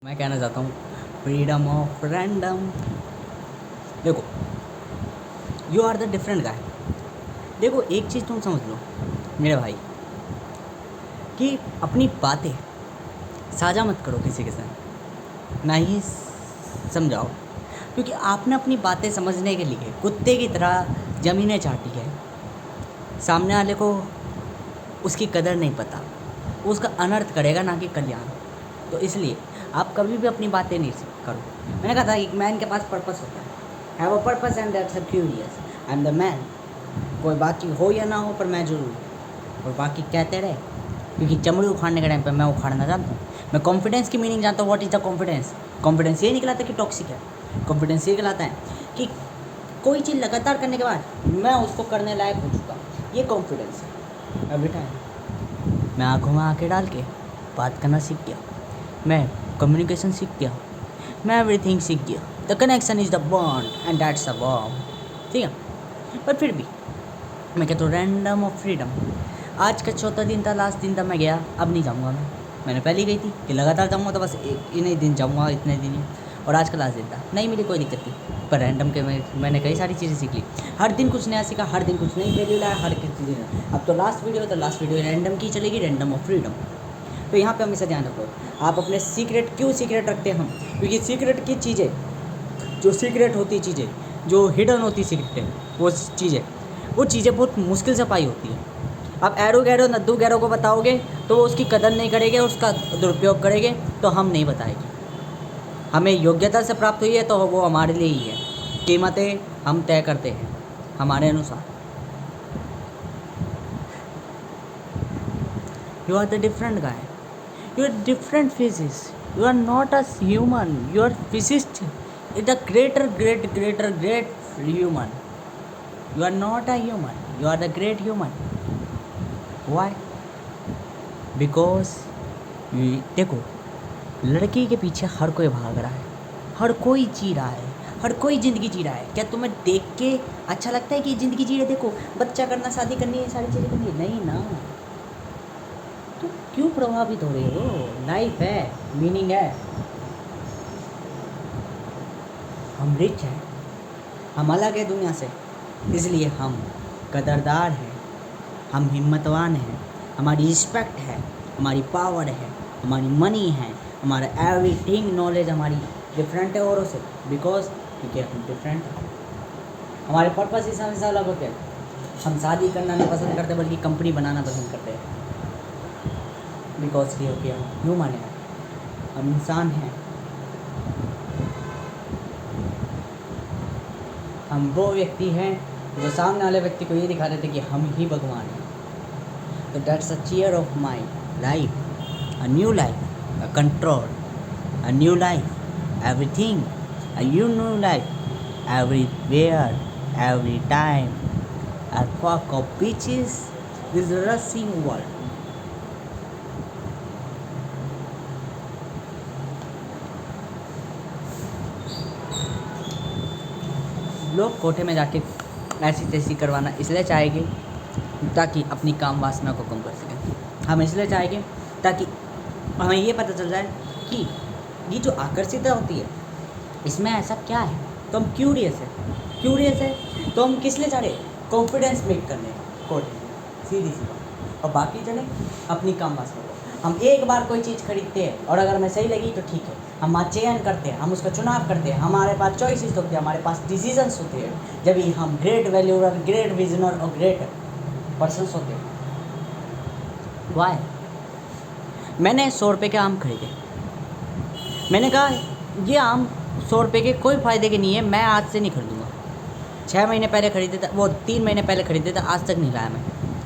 मैं कहना चाहता हूँ फ्रीडम ऑफ रैंडम। देखो, you are the different guy. देखो, एक चीज़ तुम समझ लो मेरे भाई, कि अपनी बातें साझा मत करो किसी के साथ, ना ही समझाओ, क्योंकि आपने अपनी बातें समझने के लिए कुत्ते की तरह ज़मीनें चाटी है। सामने वाले को उसकी कदर नहीं पता, वो उसका अनर्थ करेगा ना कि कल्याण। तो इसलिए आप कभी भी अपनी बातें नहीं करो। मैंने कहा था एक मैन के पास पर्पस होता है, have a purpose and that's a curious. I am the man. कोई बाकी हो या ना हो, पर मैं जरूर हूँ। और बाकी कहते रहे, क्योंकि चमड़ी उखाड़ने के टाइम पर मैं उखाड़ना जानता हूँ। मैं कॉन्फिडेंस की मीनिंग जानता हूँ। What is the confidence? Confidence ये निकलाता है कि टॉक्सिक है। कॉन्फिडेंस ये कहलाता है कि कोई चीज़ लगातार करने के बाद मैं उसको करने लायक हो चुका। ये कॉन्फिडेंस है। एवरी टाइम मैं आँखों में आँखें डाल के बात करना सीख गया, मैं कम्युनिकेशन सीख गया, मैं एवरीथिंग सीख गया। The connection is the bond and that's a bomb. ठीक है, पर फिर भी मैं कहता हूँ रैंडम ऑफ फ्रीडम। आज का चौथा दिन था, लास्ट दिन था, मैं गया। अब नहीं जाऊँगा मैंने पहले ही गई थी कि लगातार जाऊँगा तो बस इन्हीं दिन जाऊँगा, इतने दिन ही। और आज का लास्ट दिन था, नहीं मिली कोई दिक्कत नहीं, पर रैंडम के मैंने कई सारी चीज़ें सीख ली। हर दिन कुछ नया सीखा, हर दिन कुछ नई वैल्यू लाया, हर किसी दिन। अब तो लास्ट वीडियो रैंडम की चलेगी, रैंडम ऑफ फ्रीडम। तो यहाँ पे हमेशा ध्यान रखो, आप अपने सीक्रेट क्यों सीक्रेट रखते हैं हम? क्योंकि सीक्रेट की चीज़ें, जो सीक्रेट होती चीज़ें, जो हिडन होती सीक्रेट है, वो चीज़ें बहुत मुश्किल से पाई होती है। अब एरो गैरो नद्दू गैरो को बताओगे तो वो उसकी कदर नहीं करेंगे, उसका दुरुपयोग करेंगे, तो हम नहीं बताएंगे। हमें योग्यता से प्राप्त हुई है तो वो हमारे लिए ही है। कीमतें हम तय करते हैं हमारे अनुसार। You are the different guy, you are different physics, you are not a human, you are physicist is the great human. You are not a human, you are the great human. Why? Because देखो, लड़की के पीछे हर कोई भाग रहा है, हर कोई जी रहा है, हर कोई ज़िंदगी जी रहा है। क्या तुम्हें देख के अच्छा लगता है कि ज़िंदगी जी रहे? देखो, बच्चा करना, शादी करनी है, सारी चीज़ें करनी है, नहीं ना। तो क्यों प्रभावित हो रहे हो? लाइफ है, मीनिंग है। हम रिच हैं, हम अलग है दुनिया से, इसलिए हम कदरदार हैं, हम हिम्मतवान हैं, हमारी रिस्पेक्ट है, हमारी पावर है, हमारी मनी है, हमारा एवरीथिंग नॉलेज हमारी डिफरेंट है औरों से। क्योंकि हम डिफरेंट हैं, हमारे पर्पस इस हमेशा अलग होते हैं। हम शादी करना नहीं पसंद करते, बल्कि कंपनी बनाना पसंद करते हैं। बिकॉज क्योंकि हम ह्यूमन हैं, हम इंसान हैं। हम वो व्यक्ति हैं जो सामने वाले व्यक्ति को ये दिखा देते कि हम ही भगवान हैं। तो that's a cheer of my life, a new life, a control, a new life, everything, a new life, everywhere, every time. A fuck of bitches, this rushing world. लोग कोठे में जाके ऐसी तैसी करवाना इसलिए चाहेंगे ताकि अपनी काम वासना को कम कर सकें। हम इसलिए चाहेंगे ताकि हमें ये पता चल जाए कि ये जो आकर्षिता होती है, इसमें ऐसा क्या है। तो हम क्यूरियस है तो हम किस लिए चाह रहे? कॉन्फिडेंस मेक करने कोठे, सीधी सी बात। और बाकी चले अपनी काम वासना को। हम एक बार कोई चीज़ खरीदते हैं और अगर हमें सही लगी तो ठीक है, हम चयन करते हैं, हम उसका चुनाव करते हैं, हमारे पास चॉइसेस होती है, हमारे पास डिसीजंस होते हैं। जब ही हम ग्रेट वैल्यूर, ग्रेट विजनर और ग्रेट पर्सन्स होते हैं। वाई? मैंने 100 रुपये के आम खरीदे, मैंने कहा ये आम 100 रुपये के कोई फ़ायदे के नहीं है, मैं आज से नहीं खरीदूँगा। 6 महीने पहले खरीदे था, वो 3 महीने पहले खरीदे था, आज तक नहीं लाया मैं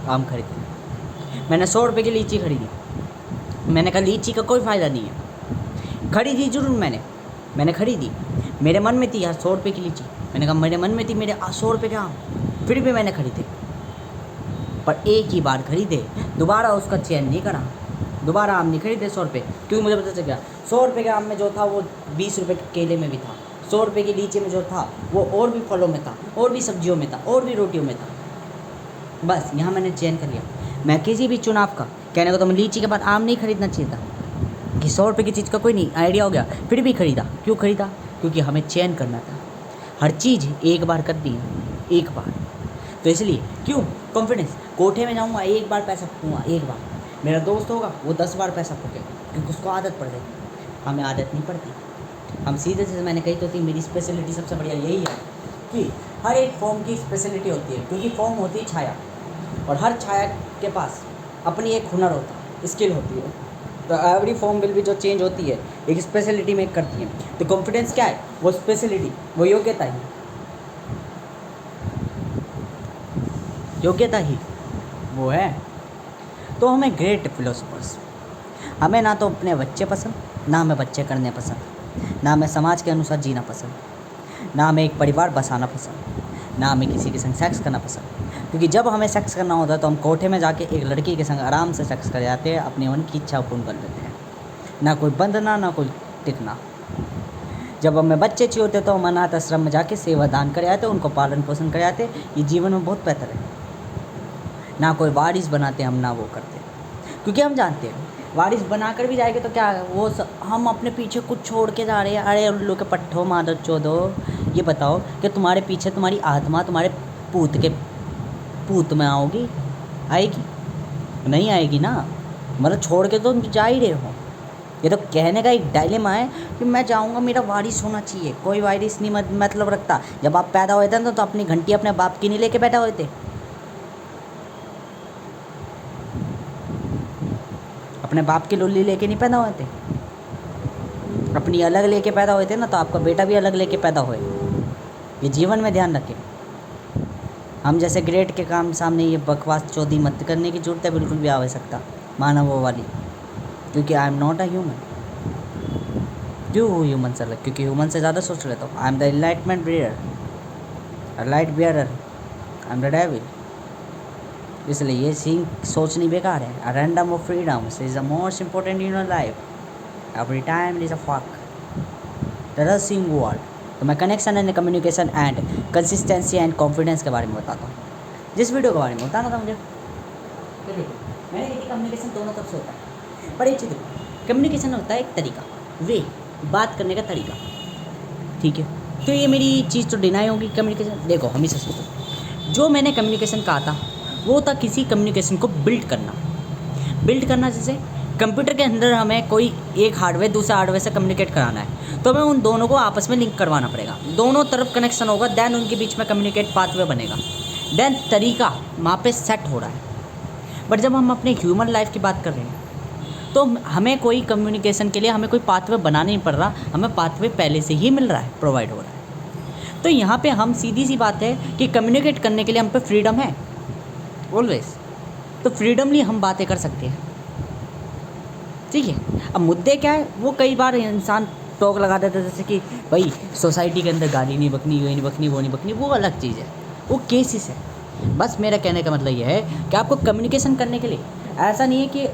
आम खरीदे। मैंने 100 रुपये की लीची खरीदी, मैंने कहा लीची का कोई फ़ायदा नहीं है। खरीदी जरूर मैंने खरीदी, मेरे मन में थी यार 100 रुपये की लीची, मैंने कहा मेरे मन में थी मेरे 100 रुपये के आम, फिर भी मैंने खरीदे। पर एक ही बार खरीदे, दोबारा उसका चयन नहीं करा, दोबारा आम नहीं खरीदे 100 रुपये, क्योंकि मुझे पता चल गया 100 रुपये के आम में जो था वो 20 रुपये के केले में भी था, 100 रुपये की लीची में जो था वो और भी फलों में था, और भी सब्जियों में था, और भी रोटियों में था। बस यहाँ मैंने चयन कर लिया। मैं किसी भी चुनाव का, कहने को तो मैं लीची के बाद आम नहीं खरीदना चाहिए था, कि 100 रुपये की चीज़ का कोई नहीं आइडिया हो गया, फिर भी ख़रीदा। क्यों ख़रीदा? क्योंकि हमें चयन करना था। हर चीज़ एक बार कर दी, एक बार, तो इसलिए क्यों कॉन्फिडेंस। कोठे में जाऊँगा, एक बार पैसा फूँगा, एक बार। मेरा दोस्त होगा, वो 10 बार पैसा फूकेगा, क्योंकि उसको आदत पड़ गई। हमें आदत नहीं पड़ती। हम सीधे से, मैंने कही तो थी, मेरी स्पेशलिटी सबसे बढ़िया यही है कि हर एक फॉर्म की स्पेशलिटी होती है, क्योंकि फॉर्म होती है छाया, और हर छाया के पास अपनी एक हुनर होता है, स्किल होती है। तो एवरी फॉर्म विल भी जो चेंज होती है एक स्पेशलिटी मेक करती है। तो कॉन्फिडेंस क्या है? वो स्पेशलिटी, वो योग्यता ही, योग्यता ही वो है। तो हमें ग्रेट फिलोसोफर्स, हमें ना तो अपने बच्चे पसंद, ना हमें बच्चे करने पसंद, ना हमें समाज के अनुसार जीना पसंद, ना हमें एक परिवार बसाना पसंद, ना हमें किसी के संग सेक्स करना पसंद। क्योंकि जब हमें सेक्स करना होता है तो हम कोठे में जाके एक लड़की के संग आराम से सेक्स कर जाते हैं, अपनी मन की इच्छा पूर्ण कर लेते हैं, ना कोई बंधना, ना कोई टिकना। जब हमें बच्चे चाहिए होते तो हम अनाथ आश्रम में जाके सेवा दान कर आते, उनको पालन पोषण कर आते। ये जीवन में बहुत बेहतर है। ना कोई वारिस बनाते हम, ना वो करते, क्योंकि हम जानते हैं वारिस बनाकर भी जाएंगे तो क्या वो हम अपने पीछे कुछ छोड़ के जा रहे हैं। अरे उल्लू के पट्ठो मादर चोदो, ये बताओ कि तुम्हारे पीछे तुम्हारी आत्मा तुम्हारे पूत में आएगी? नहीं आएगी ना, मतलब छोड़ के तो तुम जा ही रहे हो। ये तो कहने का एक डायलेमा है कि मैं जाऊंगा, मेरा वारिस होना चाहिए। कोई वारिस नहीं मतलब रखता। जब आप पैदा हुए थे ना तो अपनी घंटी अपने बाप की नहीं लेके पैदा हुए थे, अपने बाप की लोली लेके नहीं पैदा हुए थे, अपनी अलग लेके पैदा हुए थे ना। तो आपका बेटा भी अलग लेके पैदा हुए। ये जीवन में ध्यान रखें। हम जैसे ग्रेट के काम सामने ये बकवास चौधी मत करने की जरूरत है बिल्कुल भी आवश्यकता, मानव वो वाली, क्योंकि I am not a human. क्यों ह्यूमन सर? क्योंकि ह्यूमन से ज़्यादा सोच लेता हूँ। I am the enlightenment bearer, light bearer, I am the devil. इसलिए ये सीन सोचनी बेकार है। A random of freedom is the most important in your life. Every time is a fuck the rising world. तो मैं connection and communication and consistency and confidence के बारे में बताता हूँ। जिस वीडियो के बारे में बताना था मुझे, मैंने कही कम्युनिकेशन दोनों तरफ से होता है। पर एक चीज़, कम्युनिकेशन होता है एक तरीका, वे बात करने का तरीका, ठीक है। तो ये मेरी चीज़ तो डिनाई होगी कम्युनिकेशन। देखो हमेशा सोचो, जो मैंने कम्युनिकेशन कहा था वो था किसी कम्युनिकेशन को बिल्ड करना। जैसे कंप्यूटर के अंदर हमें कोई एक हार्डवेयर दूसरे हार्डवेयर से कम्युनिकेट कराना है, तो हमें उन दोनों को आपस में लिंक करवाना पड़ेगा। दोनों तरफ कनेक्शन होगा, देन उनके बीच में कम्युनिकेट पाथवे बनेगा, देन तरीका वहाँ पे सेट हो रहा है। बट जब हम अपने ह्यूमन लाइफ की बात कर रहे हैं तो हमें कोई कम्युनिकेशन के लिए हमें कोई पाथवे बनाना नहीं पड़ रहा, हमें पाथवे पहले से ही मिल रहा है, प्रोवाइड हो रहा है। तो यहाँ पे हम सीधी सी बात है कि कम्युनिकेट करने के लिए हम पे फ्रीडम है ऑलवेज। तो फ्रीडमली हम बातें कर सकते हैं, ठीक है। अब मुद्दे क्या है, वो कई बार इंसान टोक लगा देता है, जैसे कि भाई सोसाइटी के अंदर गाली नहीं बकनी, ये नहीं बकनी, वो नहीं बकनी, वो अलग चीज़ है, वो केसेस है। बस मेरा कहने का मतलब ये है कि आपको कम्युनिकेशन करने के लिए ऐसा नहीं है कि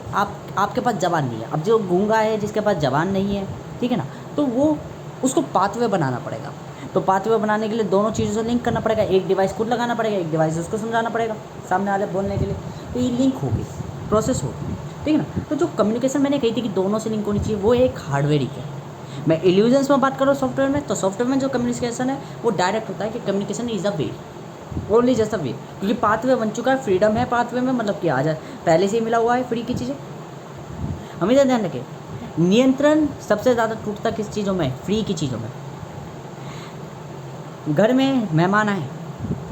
आपके पास ज़बान नहीं है। अब जो गूंगा है, जिसके पास ज़बान नहीं है, ठीक है ना, तो वो उसको पाथवे बनाना पड़ेगा। तो पाथवे बनाने के लिए दोनों चीज़ों से लिंक करना पड़ेगा। एक डिवाइस खुद लगाना पड़ेगा, एक डिवाइस उसको समझाना पड़ेगा सामने वाले बोलने के लिए। तो ये लिंक होगी, प्रोसेस होगी, ठीक है ना। तो जो कम्युनिकेशन मैंने कही थी कि दोनों से लिंक होनी चाहिए, वो एक हार्डवेयर ही है। मैं इल्यूजन्स में बात कर रहा हूँ सॉफ्टवेयर में, तो सॉफ्टवेयर में जो कम्युनिकेशन है वो डायरेक्ट होता है कि communication is a way, only just a way. क्योंकि पाथवे बन चुका है, फ्रीडम है पाथवे में, मतलब कि आ जाए पहले से ही मिला हुआ है फ्री की चीज़ें। हमेशा ध्यान रखें, नियंत्रण सबसे ज़्यादा टूटता किस चीज़ों में? फ्री की चीज़ों में। घर में मेहमान आए,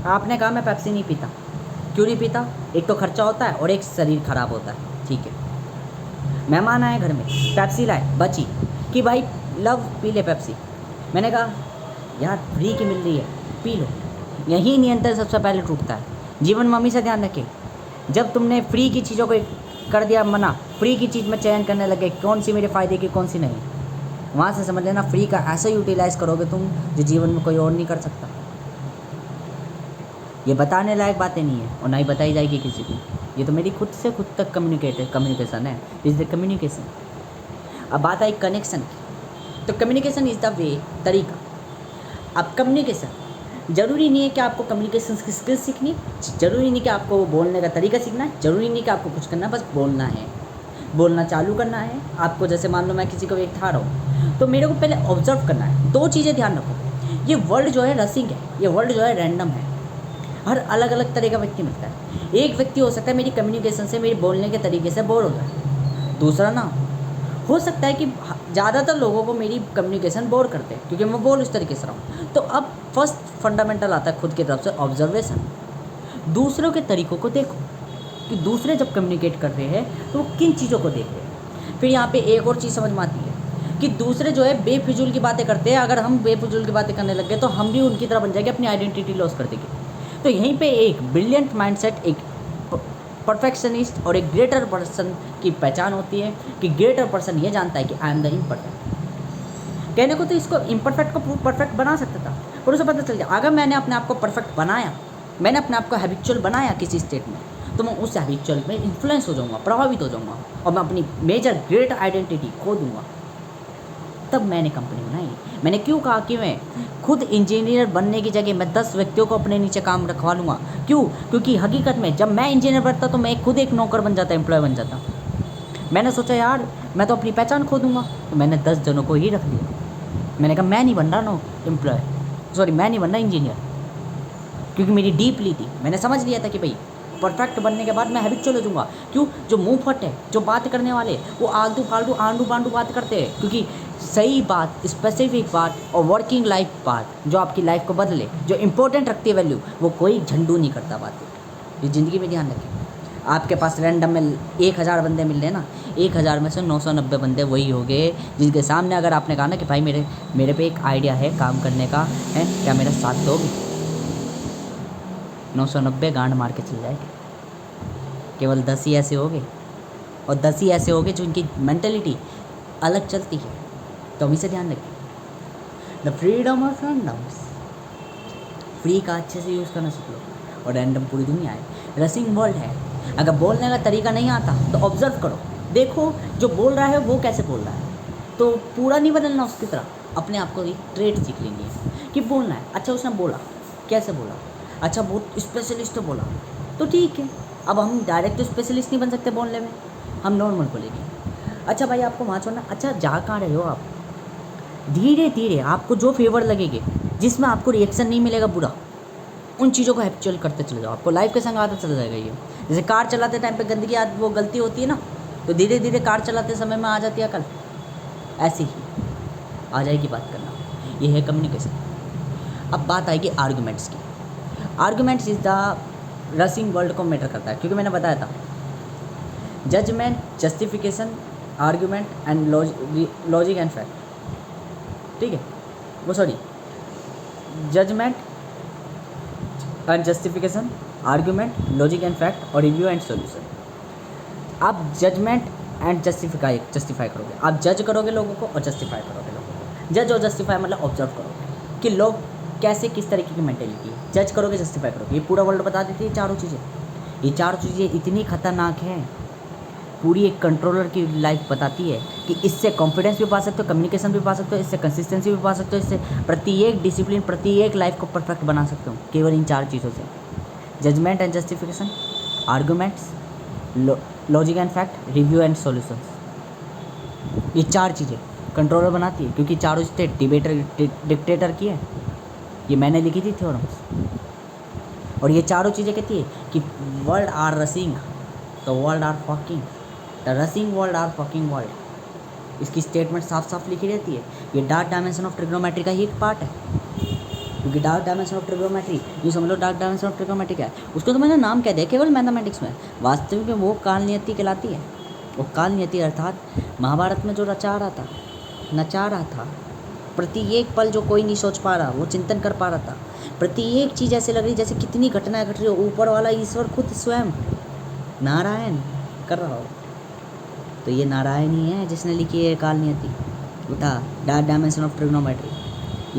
आपने कहा मैं पेप्सी नहीं पीता। क्यों नहीं पीता? एक तो खर्चा होता है और एक शरीर खराब होता है, ठीक है। मेहमान आए घर में, पेप्सी लाए, बची कि भाई लव पी ले पेप्सी। मैंने कहा यार फ्री की मिल रही है, पी लो। यही नियंत्रण सबसे पहले टूटता है जीवन में। हमेशा ध्यान रखें, जब तुमने फ्री की चीज़ों को कर दिया मना, फ्री की चीज़ में चयन करने लगे कौन सी मेरे फ़ायदे की कौन सी नहीं, वहाँ से समझ लेना फ्री का ऐसा यूटिलाइज़ करोगे तुम जो जीवन में कोई और नहीं कर सकता। ये बताने लायक बातें नहीं है और ना ही बताई जाएगी किसी को। ये तो मेरी खुद से खुद तक कम्युनिकेशन है, इज़ द कम्युनिकेशन। अब बात आई कनेक्शन की, तो कम्युनिकेशन इज़ द वे, तरीका। अब कम्युनिकेशन ज़रूरी नहीं है कि आपको कम्युनिकेशन की स्किल्स सीखनी, ज़रूरी नहीं कि आपको बोलने का तरीका सीखना है, ज़रूरी नहीं कि आपको कुछ करना, बस बोलना है। बोलना चालू करना है आपको। जैसे मान लो मैं किसी को बैठा रहा हूँ तो मेरे को पहले ऑब्जर्व करना है। दो चीज़ें ध्यान रखो, ये वर्ल्ड जो है रसिंग है, ये वर्ल्ड जो है रैंडम है। हर अलग अलग तरह का व्यक्ति मिलता है। एक व्यक्ति हो सकता है मेरी कम्युनिकेशन से, मेरे बोलने के तरीके से बोर हो जाए, दूसरा ना हो सकता है कि ज़्यादातर लोगों को मेरी कम्युनिकेशन बोर करते हैं क्योंकि मैं बोल इस तरीके से रहा हूँ। तो अब फर्स्ट फंडामेंटल आता है खुद की तरफ से ऑब्जर्वेशन। दूसरों के तरीक़ों को देखो कि दूसरे जब कम्युनिकेट कर रहे हैं तो वो किन चीज़ों को देख रहे हैं। फिर यहाँ पे एक और चीज़ समझ में आती है कि दूसरे जो है बेफिजूल की बातें करते हैं। अगर हम बेफिजूल की बातें करने लग गए तो हम भी उनकी तरह बन जाएंगे, अपनी आइडेंटिटी लॉस कर देंगे। तो यहीं पे एक ब्रिलियंट माइंडसेट, एक परफेक्शनिस्ट और एक ग्रेटर पर्सन की पहचान होती है कि ग्रेटर पर्सन ये जानता है कि आई एम द इम्परफेक्ट। कहने को तो इसको इम्परफेक्ट को परफेक्ट बना सकता था, पर उसे पता चल गया अगर मैंने अपने आप को परफेक्ट बनाया, मैंने अपने आप को हैबिचुअल बनाया किसी स्टेट में, तो मैं उस हैबिचुअल में इन्फ्लुएंस हो जाऊँगा, प्रभावित हो जाऊँगा और मैं अपनी मेजर ग्रेट आइडेंटिटी खो दूँगा। तब मैंने कंपनी बनाई। मैंने क्यों कहा कि मैं खुद इंजीनियर बनने की जगह मैं 10 व्यक्तियों को अपने नीचे काम रखवा लूँगा। क्यों? क्योंकि हकीकत में जब मैं इंजीनियर बनता तो मैं खुद एक नौकर बन जाता, एम्प्लॉय बन जाता। मैंने सोचा यार मैं तो अपनी पहचान खो दूँगा, तो मैंने 10 जनों को ही रख दिया। मैंने कहा मैं नहीं बन रहा एम्प्लॉय, सॉरी मैं नहीं बन रहा इंजीनियर, क्योंकि मेरी डीपली थी। मैंने समझ लिया था कि भाई परफेक्ट बनने के बाद मैं हैबिचुअल हो जाऊँगा। क्यों? जो मुँह फट है, जो बात करने वाले वो आलतू फालतू आंडू बांडू बात करते हैं, क्योंकि सही बात, स्पेसिफिक बात और वर्किंग लाइफ बात जो आपकी लाइफ को बदले, जो इंपॉर्टेंट रखती है वैल्यू, वो कोई झंडू नहीं करता बातें। ये ज़िंदगी में ध्यान रखें। आपके पास रैंडम में 1000 बंदे मिल रहे हैं ना, 1000 में से 990 बंदे वही हो गए जिनके सामने अगर आपने कहा ना कि भाई मेरे पे एक आइडिया है काम करने का, है क्या मेरा साथ दोगे? 990 गांड मार के चल जाएंगे। केवल 10 ही ऐसे हो गए, और 10 ही ऐसे हो गए जो इनकी मेंटेलिटी अलग चलती है। तो हम इसे ध्यान रखें। The freedom of randoms, free का अच्छे से यूज़ करना सीख लो। और रैंडम पूरी दुनिया है, रसिंग वर्ल्ड है। अगर बोलने का तरीका नहीं आता तो ऑब्जर्व करो, देखो जो बोल रहा है वो कैसे बोल रहा है। तो पूरा नहीं बदलना उसकी तरह, अपने आप को एक ट्रेड सीख लेनी है कि बोलना है। अच्छा उसने बोला, कैसे बोला? अच्छा बहुत स्पेशलिस्ट बोला, तो ठीक है। अब हम डायरेक्ट स्पेशलिस्ट नहीं बन सकते बोलने में, हम नॉर्मल बोलेंगे। अच्छा भाई आपको वहाँ छोड़ना, अच्छा जा कहाँ रहे हो आप? धीरे धीरे आपको जो फेवर लगेगे, जिसमें आपको रिएक्शन नहीं मिलेगा बुरा, उन चीज़ों को हैबिचुअल करते चले जाओ। आपको लाइफ के संग आदत चला जाएगा ये। जैसे कार चलाते टाइम पे गंदगी वो गलती होती है ना, तो धीरे धीरे कार चलाते समय में आ जाती है कल, ऐसे ही आ जाएगी बात करना। ये है कम्युनिकेशन। अब बात आएगी आर्गूमेंट्स की। Arguments is the rising world को मैटर करता है, क्योंकि मैंने बताया था judgement, justification, argument and logic and fact. ठीक है, वो sorry judgement and justification, argument, logic and fact और रिव्यू एंड सॉल्यूशन। आप जजमेंट एंड जस्टिफाई करोगे, आप जज करोगे लोगों को और जस्टिफाई करोगे लोगों को। जज और जस्टिफाई मतलब ऑब्जर्व करोगे कि लोग कैसे किस तरीके की मेंटेलिटी है। जज करोगे, जस्टिफाई करोगे। ये पूरा वर्ल्ड बता देती है चारों चीज़ें। ये चारों चीज़ें इतनी खतरनाक हैं, पूरी एक कंट्रोलर की लाइफ बताती है कि इससे कॉन्फिडेंस भी पा सकते हो, कम्युनिकेशन भी पा सकते हो, इससे कंसिस्टेंसी भी पा सकते हो, इससे प्रत्येक डिसिप्लिन, प्रत्येक लाइफ को परफेक्ट बना सकते हो केवल इन 4 चीज़ों से। Judgement and justification, arguments, logic and fact, review and solutions. ये 4 चीज़ें कंट्रोलर बनाती है, क्योंकि चारों स्टेट डिक्टेटर की है। ये मैंने लिखी थी थ्योरम्स। और ये चारों चीज़ें कहती है कि world are rising, the world are fucking, the rising world are fucking world. इसकी स्टेटमेंट साफ साफ लिखी रहती है। ये डार्क डायमेंशन ऑफ ट्रिग्नोमेट्री का ही एक पार्ट है, क्योंकि डार्क डायमेंशन ऑफ ट्रिग्नोमेट्री, ये समझ लो डार्क डायमेंशन ऑफ ट्रिग्नोमेट्री क्या है, उसको तो मैंने नाम कह दिया केवल मैथमेटिक्स में। वास्तविक में वो काल नियति कहलाती है। वो काल नियति अर्थात महाभारत में जो नचा रहा था, प्रत्येक पल जो कोई नहीं सोच पा रहा, वो चिंतन कर पा रहा था। प्रत्येक चीज़ ऐसे लग रही जैसे कितनी घटनाएं घट रही हो, ऊपर वाला ईश्वर खुद स्वयं नारायण कर रहा हो। तो ये नारायण ही है जिसने लिखी है काल नियति, उठा डार्क डायमेंशन ऑफ ट्रिग्नोमेट्री।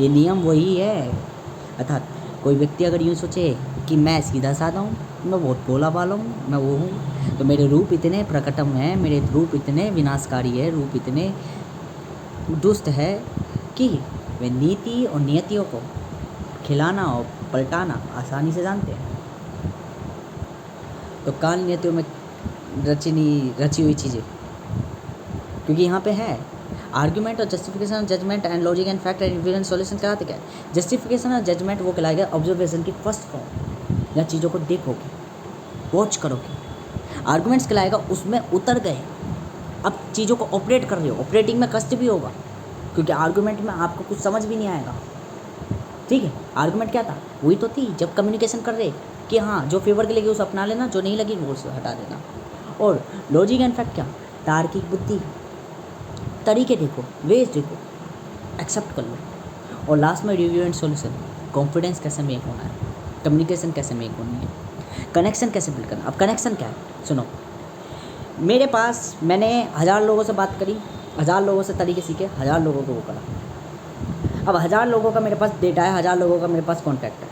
ये नियम वही है। अर्थात कोई व्यक्ति अगर यूँ सोचे कि मैं सीधा साधा हूँ, मैं बहुत भोला भाला हूँ, मैं वो हूँ, तो मेरे रूप इतने प्रकटम हैं, मेरे रूप इतने विनाशकारी है, रूप इतने दुष्ट है कि वे नीति और नियतियों को खिलाना और पलटाना आसानी से जानते हैं। तो काल नियतियों में रची हुई चीज़ें क्योंकि यहाँ पे है आर्ग्यूमेंट और justification, judgement and logic and fact and evidence solution कराते क्या है। जस्टिफिकेशन और जजमेंट वो कहलाएगा ऑब्जर्वेशन की फर्स्ट फॉर्म, या चीज़ों को देखोगे, वॉच करोगे। आर्गूमेंट्स कहलाएगा उसमें उतर गए, अब चीज़ों को ऑपरेट कर रहे हो, ऑपरेटिंग में कष्ट भी होगा क्योंकि आर्गूमेंट में आपको कुछ समझ भी नहीं आएगा। ठीक है, आर्गूमेंट क्या था, वही तो थी जब कम्युनिकेशन कर रहे कि हाँ जो फेवर के लगी उसे अपना लेना, जो नहीं लगी वो उसे हटा देना। और लॉजिक एंड फैक्ट क्या, तार्किक बुद्धि, तरीके देखो, वेज देखो, एक्सेप्ट कर लो। और लास्ट में रिव्यू एंड सॉल्यूशन, कॉन्फिडेंस कैसे मेक होना है, कम्युनिकेशन कैसे मेक होनी है, कनेक्शन कैसे बिल्ड करना। अब कनेक्शन क्या है, सुनो, मेरे पास मैंने 1000 लोगों से बात करी, 1000 लोगों से तरीके सीखे, 1000 लोगों को वो करा। अब 1000 लोगों का मेरे पास डेटा है, 1000 लोगों का मेरे पास कॉन्टैक्ट है,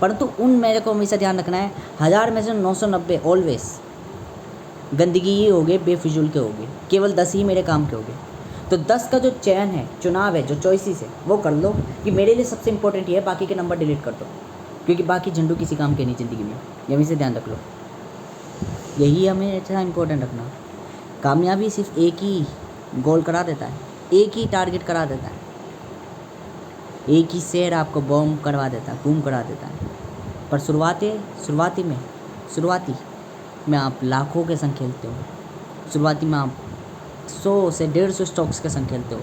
परंतु उन मेरे को हमेशा ध्यान रखना है 1000 में से 990 ऑलवेज गंदगी ही हो गए, बेफिजूल के हो गए, केवल 10 ही मेरे काम के हो गए। तो 10 का जो चयन है, चुनाव है, जो चॉइसेस है, वो कर लो कि मेरे लिए सबसे इंपॉर्टेंट ये है, बाकी के नंबर डिलीट कर दो क्योंकि बाकी झंडू किसी काम के नहीं ज़िंदगी में, ये हमेशा ध्यान रख लो। यही हमें अच्छा इंपॉर्टेंट रखना। कामयाबी सिर्फ एक ही गोल करा देता है, एक ही टारगेट करा देता है, एक ही शेर आपको बॉम्ब करवा देता है, बूम करा देता है। पर शुरुआती में आप लाखों के संग खेलते हो, शुरुआती में आप 100 से 150 स्टॉक्स के संग खेलते हो,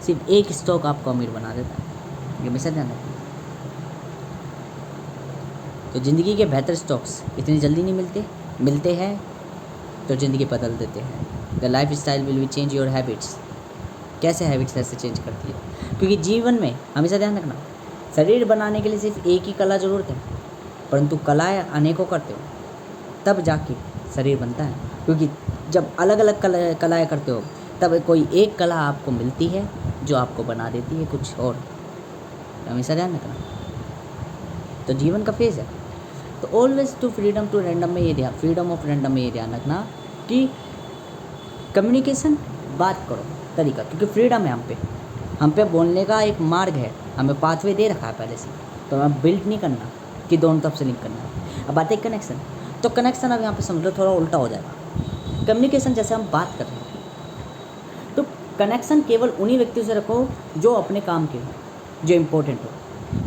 सिर्फ एक स्टॉक आपको अमीर बना देता है, ये हमेशा ध्यान रखना। तो ज़िंदगी के बेहतर स्टॉक्स इतनी जल्दी नहीं मिलते हैं तो ज़िंदगी बदल देते हैं। The life style will be change your habits. कैसे हैबिट्स ऐसे चेंज करती है, क्योंकि जीवन में हमेशा ध्यान रखना, शरीर बनाने के लिए सिर्फ एक ही कला ज़रूरत है, परंतु कलाएँ अनेकों करते हो तब जाके शरीर बनता है। क्योंकि जब अलग अलग कलाएँ करते हो तब कोई एक कला आपको मिलती है जो आपको बना देती है कुछ और, हमेशा ध्यान रखना। तो जीवन का फेज़ है, तो always to freedom to random में ये ध्यान, फ्रीडम ऑफ रैंडम में ये ध्यान रखना कि कम्युनिकेशन, बात करो, तरीका, क्योंकि फ्रीडम है हम पे बोलने का एक मार्ग है, हमें पाथवे दे रखा है पहले से, तो हमें बिल्ड नहीं करना कि दोनों तरफ से लिंक करना है। अब बात है कनेक्शन, तो कनेक्शन अब यहाँ पे समझो थोड़ा उल्टा हो जाएगा। कम्युनिकेशन जैसे हम बात कर रहे हैं, तो कनेक्शन केवल उन्हीं व्यक्तियों से रखो जो अपने काम के हो, जो इम्पोर्टेंट हो।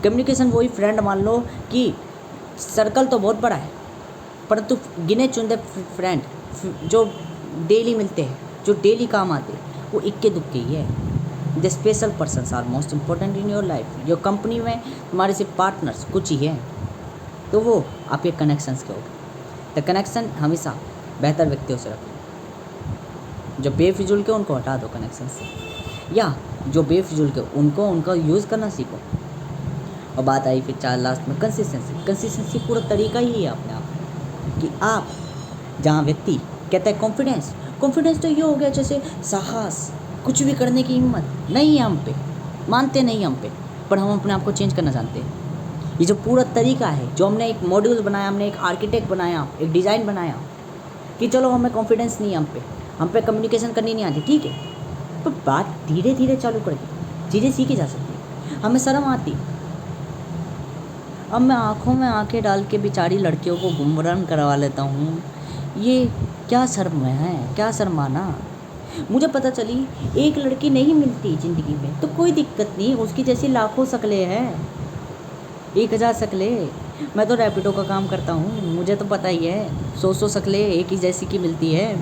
कम्युनिकेशन वही फ्रेंड मान लो कि सर्कल तो बहुत बड़ा है, परंतु गिने चुने फ्रेंड जो डेली मिलते हैं, जो डेली काम आते हैं, वो इक्के दुक्के ही है। The special persons are most important in your life. जो कंपनी में तुम्हारे सिर्फ पार्टनर्स कुछ ही हैं, तो वो आपके कनेक्शंस के हो। द कनेक्शन हमेशा बेहतर व्यक्तियों से रखो, जो बेफिजूल के उनको हटा दो कनेक्शन से, या जो बेफिजूल के उनका यूज़ करना सीखो। और बात आई फिर लास्ट में कंसिस्टेंसी पूरा तरीका ही है अपने आप कि आप जहाँ व्यक्ति कहता है कॉन्फिडेंस तो ये हो गया जैसे साहस, कुछ भी करने की हिम्मत नहीं है हम पे, मानते नहीं हम पे, पर हम अपने आप को चेंज करना जानते हैं। ये जो पूरा तरीका है, जो हमने एक मॉड्यूल बनाया, हमने एक आर्किटेक्ट बनाया, एक डिज़ाइन बनाया कि चलो हमें कॉन्फिडेंस नहीं है हम पे कम्युनिकेशन करनी नहीं आती, ठीक है, तो बात धीरे धीरे चालू कर दी, चीज़ें सीखी जा सकती है। हमें शर्म आती, अब मैं आँखों में आँखें डाल के बेचारी लड़कियों को गुमराह करवा लेता हूँ, ये क्या शर्म है, क्या शर्माना। मुझे पता चली एक लड़की नहीं मिलती ज़िंदगी में, तो कोई दिक्कत नहीं, उसकी जैसी लाखों शक्लें हैं, 1000 शक्लें। मैं तो रैपिडो का काम करता हूँ, मुझे तो पता ही है, 100 शक्लें एक ही जैसी की मिलती है।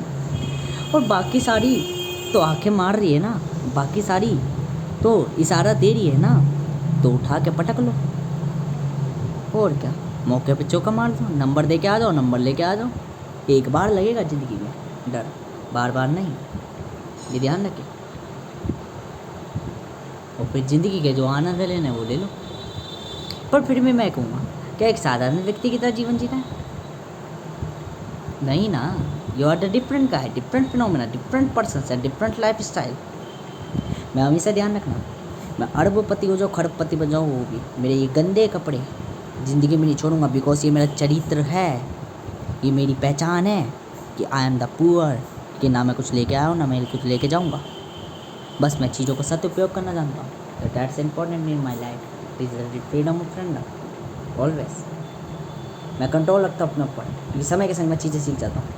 और बाकी सारी तो आंखें मार रही है ना, बाकी सारी तो इशारा दे रही है ना, तो उठा के पटक लो। और क्या, मौके पे चौका मार दो, नंबर दे के आ जाओ, नंबर लेके आ जाओ। एक बार लगेगा ज़िंदगी में डर, बार बार नहीं, ये ध्यान रखें। और फिर ज़िंदगी के जो आनंद लेना है वो ले लो। पर फिर भी मैं कहूँगा क्या एक साधारण व्यक्ति की तरह जीवन जीना है? नहीं ना, you are the different guy, different phenomena, different person and different life style. मैं हमेशा ध्यान रखना, मैं अरबपति हो जाऊँ, खरबपति बन जाऊँ, वो भी मेरे ये गंदे कपड़े ज़िंदगी में नहीं छोड़ूंगा, बिकॉज ये मेरा चरित्र है, ये मेरी पहचान है कि आई एम द पुअर, कि ना मैं कुछ लेके आया हूँ ना मैं कुछ लेके जाऊँगा, बस मैं चीज़ों का सदुपयोग करना जानता हूँ। तो that's important in my life, is the freedom of freedom always. मैं कंट्रोल रखता हूँ अपने ऊपर, क्योंकि समय के संग मैं चीज़ें सीख जाता हूँ।